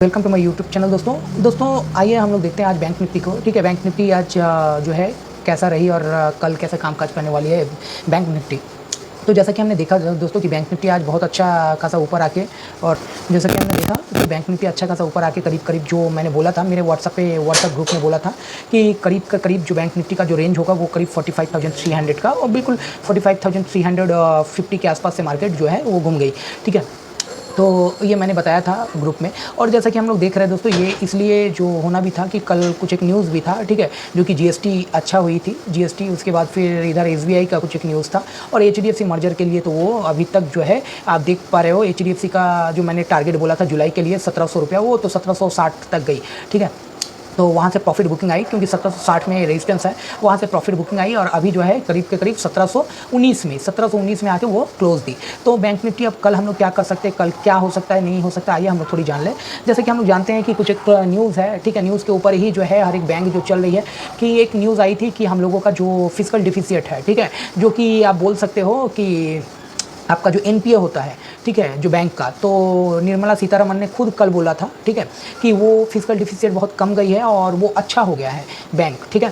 Welcome to my YouTube channel. दोस्तों आइए हम लोग देखते हैं आज बैंक निफ्टी को। ठीक है, बैंक निफ्टी आज जो है कैसा रही और कल कैसे कामकाज करने वाली है बैंक निफ्टी। तो जैसा कि हमने देखा दोस्तों कि बैंक निफ्टी आज बहुत अच्छा खासा ऊपर आके, और जैसा कि हमने देखा कि बैंक निफ्टी अच्छा खासा ऊपर आके करीब जो मैंने बोला था मेरे व्हाट्सएप ग्रुप में बोला था कि करीब जो बैंक निफ्टी का जो रेंज होगा वो करीब 45,300 का, और बिल्कुल 45,350 के आसपास से मार्केट जो है वो घूम गई। ठीक है, तो ये मैंने बताया था ग्रुप में। और जैसा कि हम लोग देख रहे हैं दोस्तों, ये इसलिए जो होना भी था कि कल कुछ एक न्यूज़ भी था। ठीक है, जो कि जीएसटी अच्छा हुई थी, जीएसटी, उसके बाद फिर इधर एसबीआई का कुछ एक न्यूज़ था, और एचडीएफसी मर्जर के लिए तो वो अभी तक जो है आप देख पा रहे हो, एचडीएफसी का जो मैंने टारगेट बोला था जुलाई के लिए 1700 रुपया, वो तो 1760 तक गई। ठीक है, तो वहाँ से प्रॉफिट बुकिंग आई, क्योंकि 1760 में रेजिस्टेंस है, वहाँ से प्रॉफिट बुकिंग आई, और अभी जो है करीब 1719 में आके वो क्लोज दी। तो बैंक निफ्टी अब कल हम लोग क्या कर सकते हैं, कल क्या हो सकता है, नहीं हो सकता, आइए हम लोग थोड़ी जान लें। जैसे कि हम लोग जानते हैं कि कुछ एक न्यूज़ है। ठीक है, न्यूज़ के ऊपर ही जो है हर एक बैंक जो चल रही है, कि एक न्यूज़ आई थी कि हम लोगों का जो फिजिकल डिफिसिट है, ठीक है, जो कि आप बोल सकते हो कि आपका जो एनपीए होता है, ठीक है, जो बैंक का, तो निर्मला सीतारमण ने खुद कल बोला था, ठीक है, कि वो फिजिकल डिफिसिट बहुत कम गई है और वो अच्छा हो गया है बैंक। ठीक है,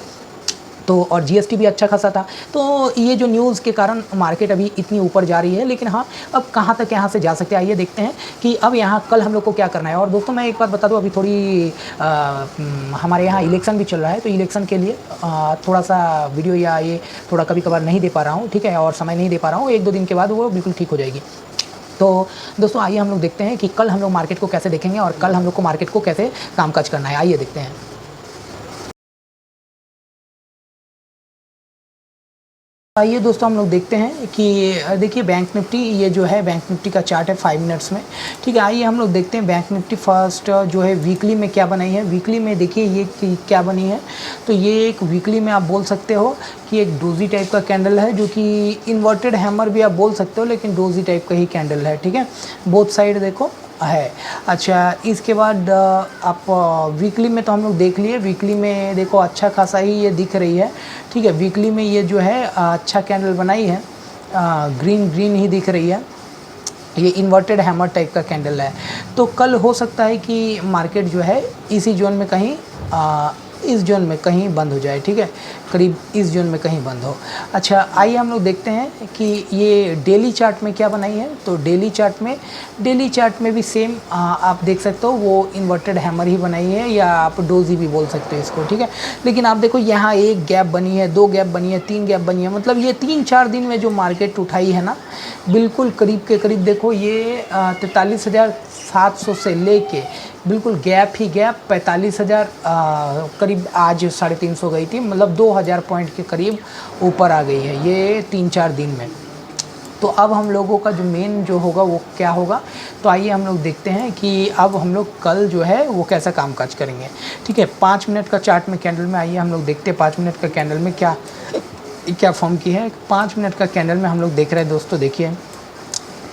तो और जीएसटी भी अच्छा खासा था। तो ये जो न्यूज़ के कारण मार्केट अभी इतनी ऊपर जा रही है, लेकिन हाँ, अब कहाँ तक यहाँ से जा सकते हैं, आइए देखते हैं कि अब यहाँ कल हम लोग को क्या करना है। और दोस्तों मैं एक बात बता दूँ, अभी थोड़ी हमारे यहाँ इलेक्शन भी चल रहा है, तो इलेक्शन के लिए थोड़ा सा वीडियो या ये थोड़ा कभी कभार नहीं दे पा रहा हूँ। ठीक है, और समय नहीं दे पा रहा हूँ, 1-2 दिन के बाद वो बिल्कुल ठीक हो जाएगी। तो दोस्तों आइए हम लोग देखते हैं कि कल हम लोग मार्केट को कैसे देखेंगे और कल हम लोग को मार्केट को कैसे कामकाज करना है, आइए देखते हैं। आइए दोस्तों हम लोग देखते हैं कि देखिए बैंक निफ्टी, ये जो है बैंक निफ्टी का चार्ट है 5 मिनट्स में। ठीक है, आइए हम लोग देखते हैं बैंक निफ्टी फर्स्ट जो है वीकली में क्या बनाई है। वीकली में देखिए ये क्या बनी है, तो ये एक वीकली में आप बोल सकते हो कि एक डोजी टाइप का कैंडल है, जो कि इन्वर्टेड हैमर भी आप बोल सकते हो, लेकिन डोजी टाइप का ही कैंडल है। ठीक है, बोथ साइड देखो है। अच्छा, इसके बाद आप वीकली में तो हम लोग देख लिए, वीकली में देखो अच्छा खासा ही ये दिख रही है। ठीक है, वीकली में ये जो है अच्छा कैंडल बनाई है, ग्रीन ही दिख रही है, ये इन्वर्टेड हैमर टाइप का कैंडल है। तो कल हो सकता है कि मार्केट जो है इसी जोन में कहीं इस जोन में कहीं बंद हो जाए। ठीक है, करीब इस जोन में कहीं बंद हो। अच्छा, आइए हम लोग देखते हैं कि ये डेली चार्ट में क्या बनाई है। तो डेली चार्ट में भी सेम आप देख सकते हो, वो इन्वर्टेड हैमर ही बनाई है, या आप डोजी भी बोल सकते हो इसको। ठीक है, लेकिन आप देखो यहाँ एक गैप बनी है, 2 गैप बनी है, 3 गैप बनी है, मतलब ये 3-4 दिन में जो मार्केट उठाई है ना, बिल्कुल करीब के करीब देखो ये 43,700 से लेके बिल्कुल गैप ही गैप 45,000 करीब आज 350 गई थी, मतलब 2,000 पॉइंट के करीब ऊपर आ गई है ये 3-4 दिन में। तो अब हम लोगों का जो मेन जो होगा वो क्या होगा, तो आइए हम लोग देखते हैं कि अब हम लोग कल जो है वो कैसा कामकाज करेंगे। ठीक है, 5 मिनट का चार्ट में कैंडल में आइए हम लोग देखते हैं 5 मिनट का कैंडल में क्या फॉर्म की है। 5 मिनट का कैंडल में हम लोग देख रहे हैं दोस्तों, देखिए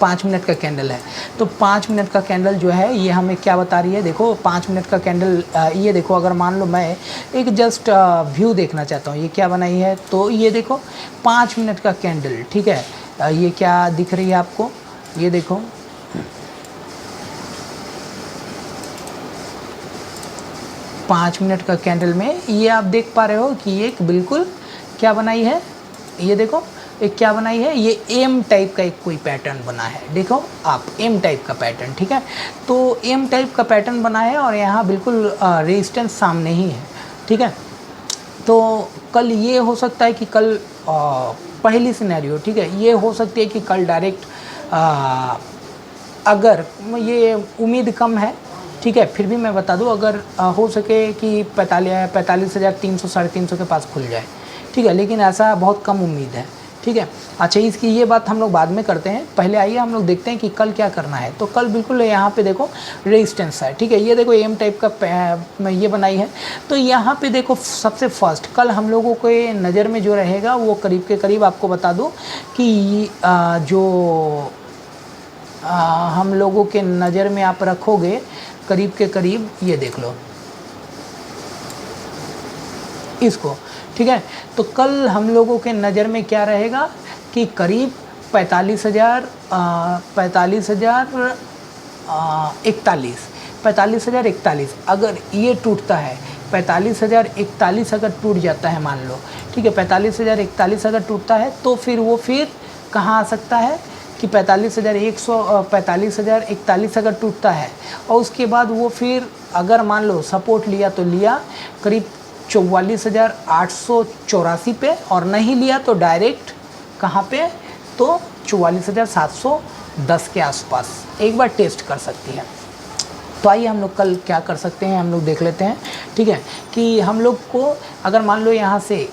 5 मिनट का कैंडल है। तो 5 मिनट का कैंडल जो है ये हमें क्या बता रही है, देखो 5 मिनट का कैंडल, ये देखो, अगर मान लो मैं एक जस्ट व्यू देखना चाहता हूँ, ये क्या बनाई है, तो ये देखो 5 मिनट का कैंडल। ठीक है, ये क्या दिख रही है आपको, ये देखो, पाँच मिनट का कैंडल में ये आप देख पा रहे हो कि एक बिल्कुल क्या बनाई है, ये देखो एक क्या बनाई है, ये एम टाइप का एक कोई पैटर्न बना है, देखो आप एम टाइप का पैटर्न। ठीक है, तो एम टाइप का पैटर्न बना है और यहाँ बिल्कुल रेजिस्टेंस सामने ही है। ठीक है, तो कल ये हो सकता है कि कल पहली सिनेरियो, ठीक है, ये हो सकती है कि कल डायरेक्ट अगर ये उम्मीद कम है, ठीक है, फिर भी मैं बता दूं, अगर हो सके कि 45,300 350 के पास खुल जाए। ठीक है, लेकिन ऐसा बहुत कम उम्मीद है। ठीक है, अच्छा, इसकी ये बात हम लोग बाद में करते हैं, पहले आइए हम लोग देखते हैं कि कल क्या करना है। तो कल बिल्कुल यहाँ पे देखो रेजिस्टेंस है। ठीक है, ये देखो एम टाइप का ये बनाई है। तो यहाँ पे देखो सबसे फर्स्ट कल हम लोगों को नज़र में जो रहेगा वो करीब के करीब आपको बता दूँ कि जो हम लोगों के नज़र में आप रखोगे करीब के करीब, ये देख लो इसको। ठीक है, तो कल हम लोगों के नज़र में क्या रहेगा कि करीब 45,000 41 45,041, अगर ये टूटता है 45,041 अगर टूट जाता है मान लो, ठीक है, 45,041 अगर टूटता है तो फिर वो फिर कहाँ आ सकता है कि 45,041 अगर टूटता है और उसके बाद वो फिर अगर मान लो सपोर्ट लिया तो लिया करीब 44,884 पे, और नहीं लिया तो डायरेक्ट कहाँ पे, तो 44,710 के आसपास एक बार टेस्ट कर सकती है। तो आइए हम लोग कल क्या कर सकते हैं हम लोग देख लेते हैं, ठीक है, कि हम लोग को अगर मान लो यहाँ से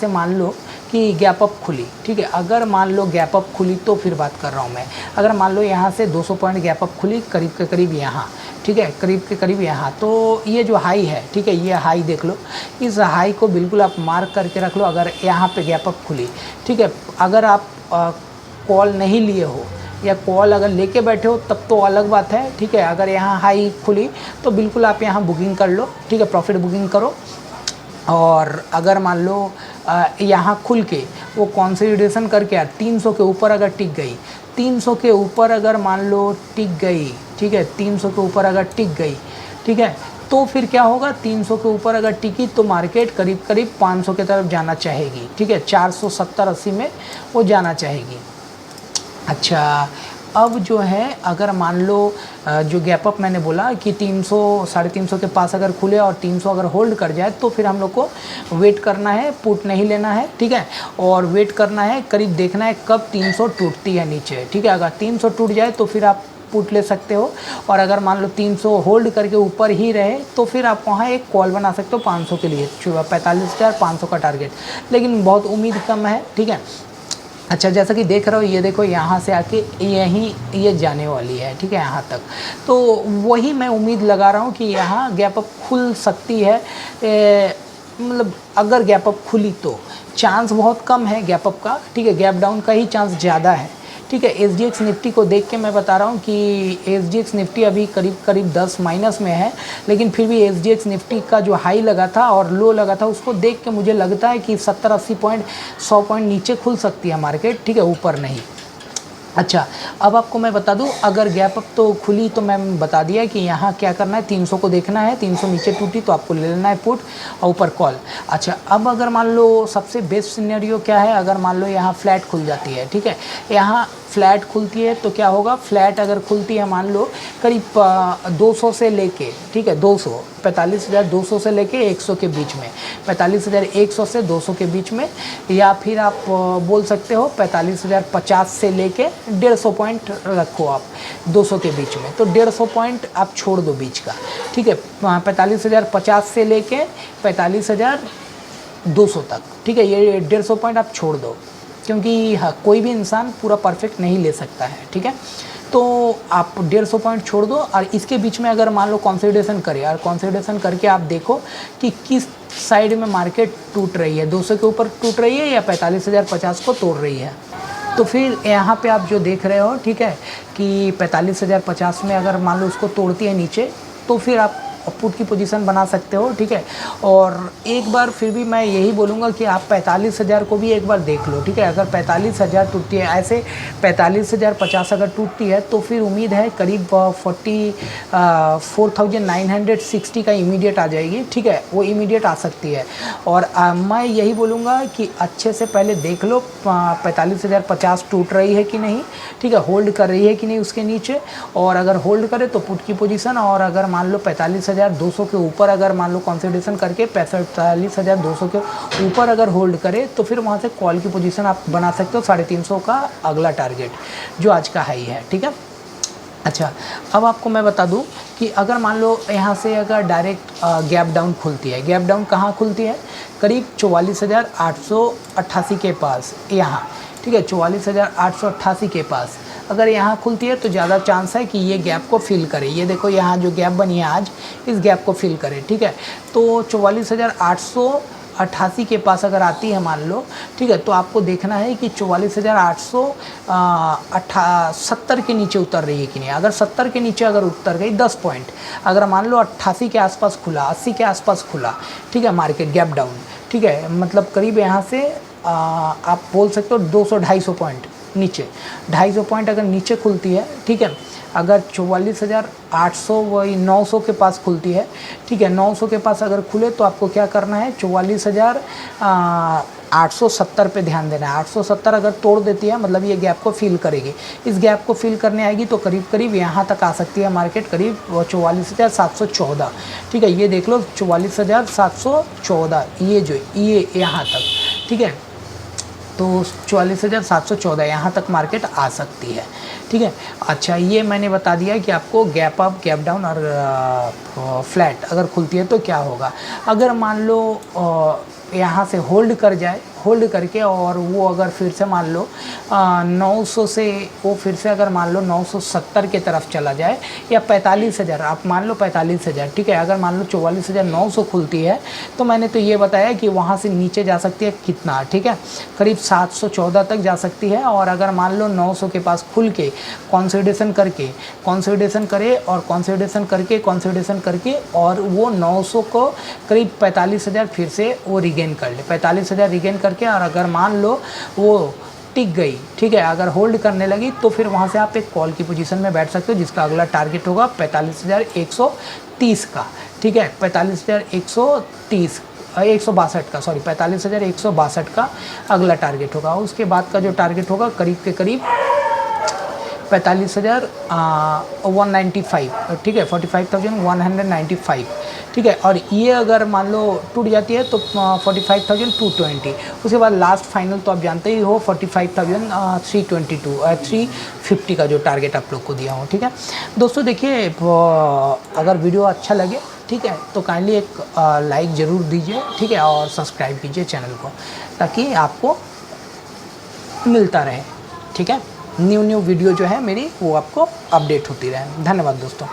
मान लो कि गैप अप खुली, ठीक है, अगर मान लो गैप अप खुली तो फिर बात कर रहा हूँ मैं, अगर मान लो यहाँ से 200 पॉइंट गैप अप खुली करीब के करीब यहाँ, ठीक है, करीब के करीब यहाँ, तो ये जो हाई है, ठीक है, ये हाई देख लो, इस हाई को बिल्कुल आप मार्क करके रख लो। अगर यहाँ पे गैप अप खुली, ठीक है, अगर आप कॉल नहीं लिए हो या कॉल अगर लेके बैठे हो तब तो अलग बात है, ठीक है, अगर यहाँ हाई खुली तो बिल्कुल आप यहाँ बुकिंग कर लो, ठीक है, प्रॉफिट बुकिंग करो। और अगर मान लो यहाँ खुल के वो कंसोलिडेशन करके 300 के ऊपर अगर टिक गई, 300 के ऊपर अगर मान लो टिक गई, ठीक है, 300 के ऊपर अगर टिक गई, ठीक है, तो फिर क्या होगा, 300 के ऊपर अगर टिकी तो मार्केट करीब करीब 500 की तरफ जाना चाहेगी, ठीक है, 470-80 में वो जाना चाहेगी। अच्छा, अब जो है अगर मान लो जो गैप अप मैंने बोला कि 300 350 के पास अगर खुले और 300 अगर होल्ड कर जाए तो फिर हम लोग को वेट करना है, पुट नहीं लेना है, ठीक है, और वेट करना है, करीब देखना है कब 300 टूटती है नीचे, ठीक है, अगर 300 टूट जाए तो फिर आप पुट ले सकते हो, और अगर मान लो 300 होल्ड करके ऊपर ही रहे तो फिर आप वहाँ एक कॉल बना सकते हो 500 के लिए, 45,500 का टारगेट, लेकिन बहुत उम्मीद कम है, ठीक है। अच्छा, जैसा कि देख रहे हो, ये देखो यहाँ से आके यहीं ये जाने वाली है, ठीक है, यहाँ तक, तो वही मैं उम्मीद लगा रहा हूँ कि यहाँ गैप अप खुल सकती है। मतलब अगर गैप अप खुली तो चांस बहुत कम है गैप अप का, ठीक है, गैप डाउन का ही चांस ज़्यादा है, ठीक है। SGX निफ्टी को देख के मैं बता रहा हूँ कि SGX निफ्टी अभी करीब करीब 10 माइनस में है, लेकिन फिर भी SGX निफ्टी का जो हाई लगा था और लो लगा था उसको देख के मुझे लगता है कि 70-80 पॉइंट 100 पॉइंट नीचे खुल सकती है मार्केट, ठीक है, ऊपर नहीं। अच्छा, अब आपको मैं बता दूं, अगर गैप अप तो खुली तो मैं बता दिया कि यहाँ क्या करना है, 300 को देखना है, 300 नीचे टूटी तो आपको ले लेना है पुट और ऊपर कॉल। अच्छा, अब अगर मान लो सबसे बेस्ट सिनेरियो क्या है, अगर मान लो यहाँ फ्लैट खुल जाती है, ठीक है, यहाँ फ्लैट खुलती है तो क्या होगा, फ्लैट अगर खुलती है मान लो करीब 200 से लेके, ठीक है, 45,200 से लेके 100 के बीच में, 45,100 से 200 के बीच में, या फिर आप बोल सकते हो 45,050 से लेके 150 पॉइंट रखो आप 200 के बीच में, तो 150 पॉइंट आप छोड़ दो बीच का, ठीक है, 45,050 से लेके 45,200 तक, ठीक है, ये 150 पॉइंट आप छोड़ दो, क्योंकि हाँ, कोई भी इंसान पूरा परफेक्ट नहीं ले सकता है, ठीक है, तो आप 150 पॉइंट छोड़ दो, और इसके बीच में अगर मान लो कंसोलिडेशन करे, और कंसोलिडेशन करके आप देखो कि किस साइड में मार्केट टूट रही है, 200 के ऊपर टूट रही है या 45,050 को तोड़ रही है, तो फिर यहाँ पे आप जो देख रहे हो, ठीक है, कि 45,050 में अगर मान लो उसको तोड़ती है नीचे तो फिर आप पुट की पोजीशन बना सकते हो, ठीक है। और एक बार फिर भी मैं यही बोलूँगा कि आप 45,000 को भी एक बार देख लो, ठीक है, अगर 45,000 टूटती है, ऐसे 45,050 अगर टूटती है तो फिर उम्मीद है करीब 44,960 का इमीडिएट आ जाएगी, ठीक है, वो इमीडिएट आ सकती है। और मैं यही बोलूँगा कि अच्छे से पहले देख लो 45,050 टूट रही है कि नहीं, ठीक है, होल्ड कर रही है कि नहीं उसके नीचे, और अगर होल्ड करे तो पुट की पोजीशन, और अगर मान लो 45,200 के ऊपर अगर मान लो कंसोलिडेशन करके 45,200 के ऊपर अगर होल्ड करे तो फिर वहाँ से कॉल की पोजीशन आप बना सकते हो 350 का अगला टारगेट जो आज का हाई है, ठीक है। अच्छा, अब आपको मैं बता दूं कि अगर मान लो यहाँ से अगर डायरेक्ट गैप डाउन खुलती है, गैप डाउन कहाँ खुलती है, करीब 44,888 के पास यहाँ, ठीक है, 44,888 के पास अगर यहाँ खुलती है तो ज़्यादा चांस है कि ये गैप को फिल करे, ये देखो यहाँ जो गैप बनी है आज, इस गैप को फिल करे, ठीक है। तो 44,888 के पास अगर आती है मान लो, ठीक है, तो आपको देखना है कि 44,870 के नीचे उतर रही है कि नहीं। अगर 70 के नीचे अगर उतर गई 10 पॉइंट, अगर मान लो 88 के आसपास खुला, 80 के आसपास खुला, ठीक है, मार्केट गैप डाउन, ठीक है, मतलब करीब यहाँ से आप बोल सकते हो 200-250 पॉइंट नीचे 250 पॉइंट अगर नीचे खुलती है, ठीक है, अगर 44,800 वही 900 के पास खुलती है, ठीक है, 900 के पास अगर खुले तो आपको क्या करना है, 44,870 पे ध्यान देना है। 870 अगर तोड़ देती है मतलब ये गैप को फिल करेगी, इस गैप को फिल करने आएगी तो करीब करीब यहाँ तक आ सकती है मार्केट, करीब 44,714, ठीक है, ये देख लो 44,714, ये यहाँ तक, ठीक है, तो 44,714 यहाँ तक मार्केट आ सकती है, ठीक है। अच्छा, ये मैंने बता दिया कि आपको गैप अप, गैप डाउन और फ्लैट अगर खुलती है तो क्या होगा। अगर मान लो यहाँ से होल्ड कर जाए, होल्ड करके और वो अगर फिर से मान लो 900 से वो फिर से अगर मान लो 970 के तरफ चला जाए या 45,000, आप मान लो 45,000, ठीक है, अगर मान लो 44,900 खुलती है तो मैंने तो ये बताया कि वहाँ से नीचे जा सकती है कितना, ठीक है, करीब 714 तक जा सकती है। और अगर मान लो 900 के पास खुल के कंसोलिडेशन करके और वो 900 को करीब 45,000 फिर से वो रिगेन कर ले, 45,000 रिगेन करके, और अगर मान लो वो टिक गई, ठीक है, अगर होल्ड करने लगी तो फिर वहाँ से आप एक कॉल की पोजीशन में बैठ सकते हो जिसका अगला टारगेट होगा 45,130 का, ठीक है, 45,130 162 का, सॉरी 45,162 का अगला टारगेट होगा। उसके बाद का जो टारगेट होगा करीब के करीब 45,195, ठीक है, 45,195, ठीक है, और ये अगर मान लो टूट जाती है तो 45,220, उसके बाद लास्ट फाइनल तो आप जानते ही हो 45,322 350 का जो टारगेट आप लोग को दिया हूँ, ठीक है। दोस्तों देखिए, अगर वीडियो अच्छा लगे, ठीक है, तो काइंडली एक लाइक ज़रूर दीजिए, ठीक है, और सब्सक्राइब कीजिए चैनल को ताकि आपको मिलता रहे, ठीक है, न्यू वीडियो जो है मेरी वो आपको अपडेट होती रहे। धन्यवाद दोस्तों।